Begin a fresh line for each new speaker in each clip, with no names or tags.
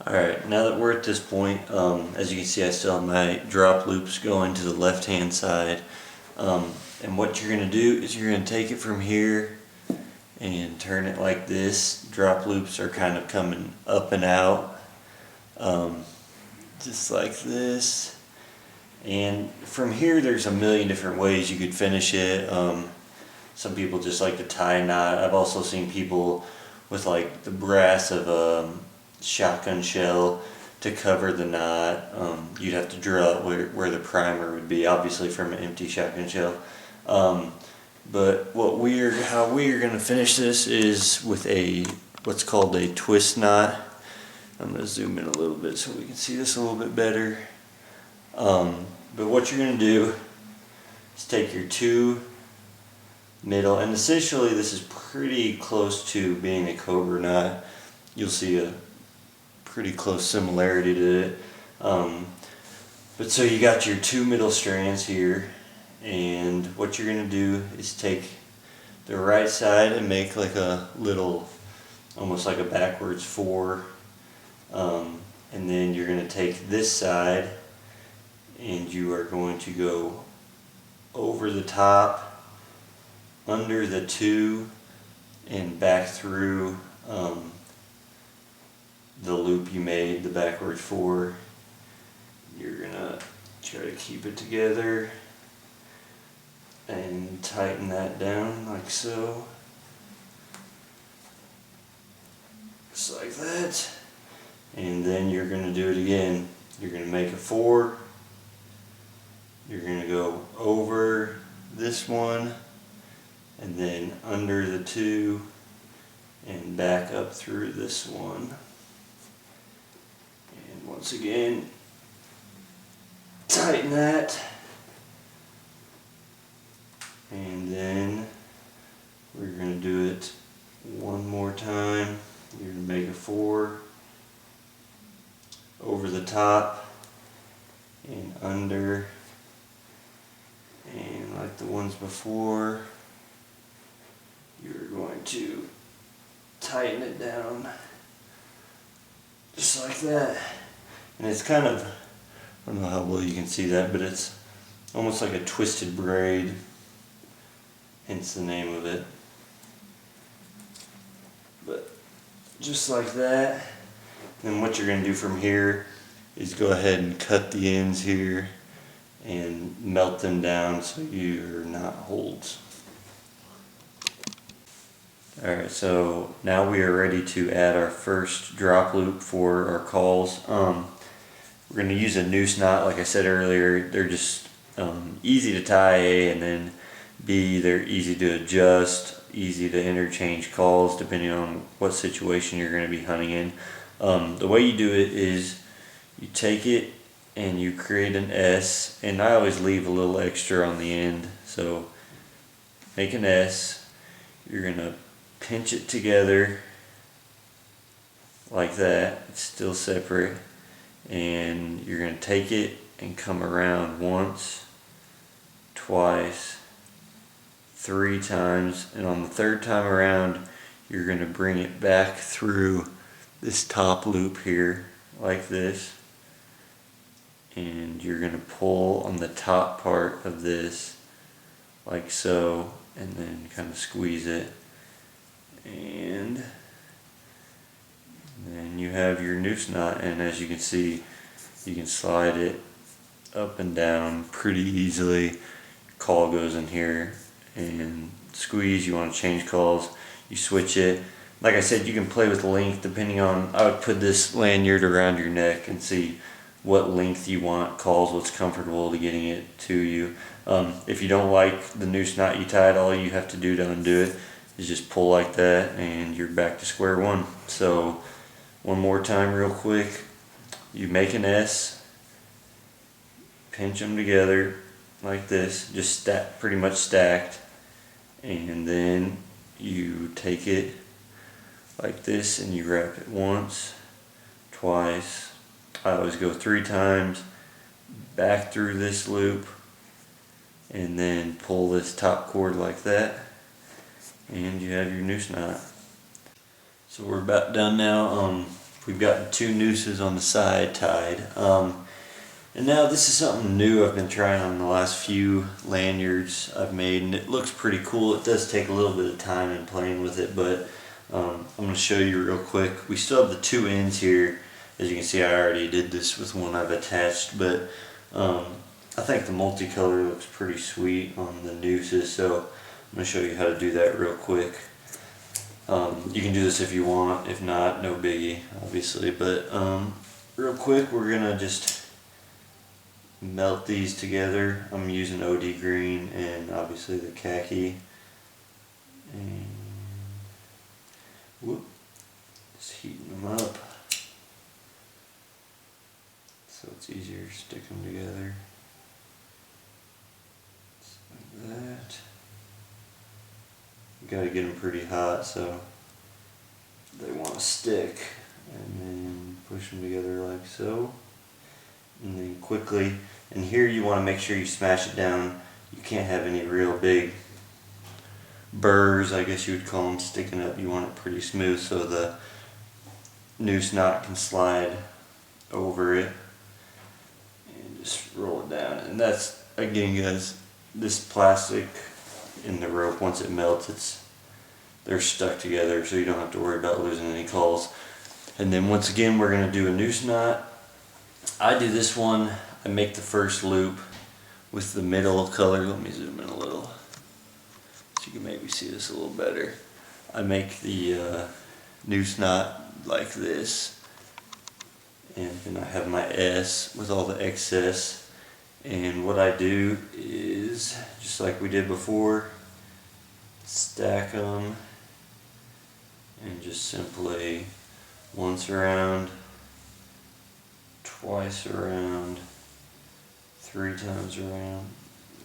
Alright, now that we're at this point, as you can see I still have my drop loops going to the left hand side. And what you're going to do is you're going to take it from here and turn it like this. Drop loops are kind of coming up and out, just like this. And from here there's a million different ways you could finish it. Some people just like to tie a knot. I've also seen people with like the brass of a shotgun shell to cover the knot. You'd have to drill out where the primer would be, obviously from an empty shotgun shell. But how we are going to finish this is with what's called a twist knot. I'm going to zoom in a little bit so we can see this a little bit better. But what you're going to do is take your two middle, and essentially this is pretty close to being a Cobra knot. You'll see a pretty close similarity to it. But so you got your two middle strands here, and what you're going to do is take the right side and make like a little, almost like a backwards four, and then you're going to take this side and you are going to go over the top, under the two, and back through the loop you made, the backwards four. You're gonna try to keep it together and tighten that down like so. Just like that. And then you're gonna do it again. You're gonna make a four. You're gonna go over this one and then under the two and back up through this one. And once again, tighten that. And then we're going to do it one more time. You're going to make a four over the top and under, and like the ones before, you're going to tighten it down just like that. And it's kind of, I don't know how well you can see that, but it's almost like a twisted braid, hence the name of it. But just like that. Then what you're going to do from here is go ahead and cut the ends here and melt them down so your knot holds. Alright, so now we are ready to add our first drop loop for our cauls. We're going to use a noose knot, like I said earlier. They're just easy to tie, A, and then B, they're easy to adjust, easy to interchange calls depending on what situation you're going to be hunting in. The way you do it is you take it and you create an S, and I always leave a little extra on the end. So make an S, you're going to pinch it together like that, it's still separate, and you're going to take it and come around once, twice, three times, and on the third time around you're going to bring it back through this top loop here like this, and you're going to pull on the top part of this like so, and then kind of squeeze it, and then you have your noose knot. And as you can see, you can slide it up and down pretty easily. Call goes in here and squeeze. You want to change calls, you switch it. Like I said, you can play with length depending on, I would put this lanyard around your neck and see what length you want calls, what's comfortable to getting it to you. If you don't like the noose knot you tied, all you have to do to undo it is just pull like that and you're back to square one. So one more time real quick. You make an S, pinch them together like this, just pretty much stacked, and then you take it like this and you wrap it once, twice, I always go three times, back through this loop, and then pull this top cord like that, and you have your noose knot. So we're about done now. we've got 2 nooses on the side tied. And now this is something new I've been trying on the last few lanyards I've made, and it looks pretty cool. It does take a little bit of time and playing with it, but I'm going to show you real quick. We still have the 2 ends here. As you can see, I already did this with one I've attached, but I think the multicolor looks pretty sweet on the nooses, so I'm going to show you how to do that real quick. You can do this if you want, if not, no biggie, obviously, but real quick we're going to just melt these together. I'm using OD green and obviously the khaki, and whoop, just heating them up so it's easier to stick them together. Just like that. You gotta get them pretty hot so they want to stick, and then push them together like so, and then quickly. And here you want to make sure you smash it down. You can't have any real big burrs, I guess you would call them, sticking up. You want it pretty smooth so the noose knot can slide over it, and just roll it down. And that's, again guys, this plastic in the rope, once it melts, they're stuck together, so you don't have to worry about losing any calls. And then once again we're going to do a noose knot. I do this one, I make the first loop with the middle color. Let me zoom in a little so you can maybe see this a little better. I make the noose knot like this, and then I have my S with all the excess. And what I do is, just like we did before, stack them and just simply once around, twice around, 3 times around.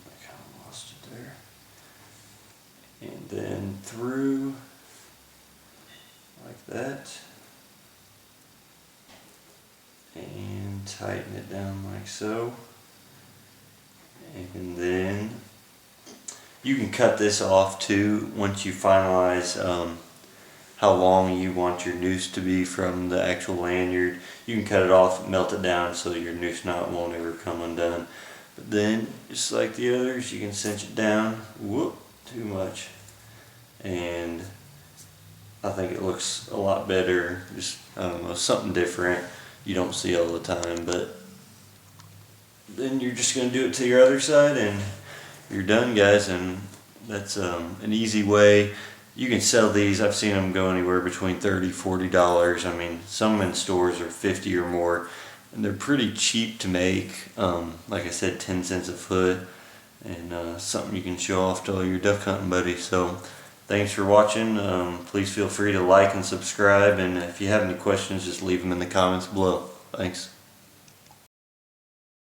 I kind of lost it there. And then through like that, and tighten it down like so. And then you can cut this off too once you finalize how long you want your noose to be from the actual lanyard. You can cut it off, melt it down so your noose knot won't ever come undone. But then, just like the others, you can cinch it down. Whoop, too much. And I think it looks a lot better. Just, I don't know, something different you don't see all the time. But then you're just going to do it to your other side and you're done, guys. And that's an easy way. You can sell these. I've seen them go anywhere between $30, $40. I mean, some in stores are $50 or more, and they're pretty cheap to make. Like I said, 10 cents a foot, and something you can show off to all your duck hunting buddies. So thanks for watching. Please feel free to like and subscribe, and if you have any questions, just leave them in the comments below. Thanks.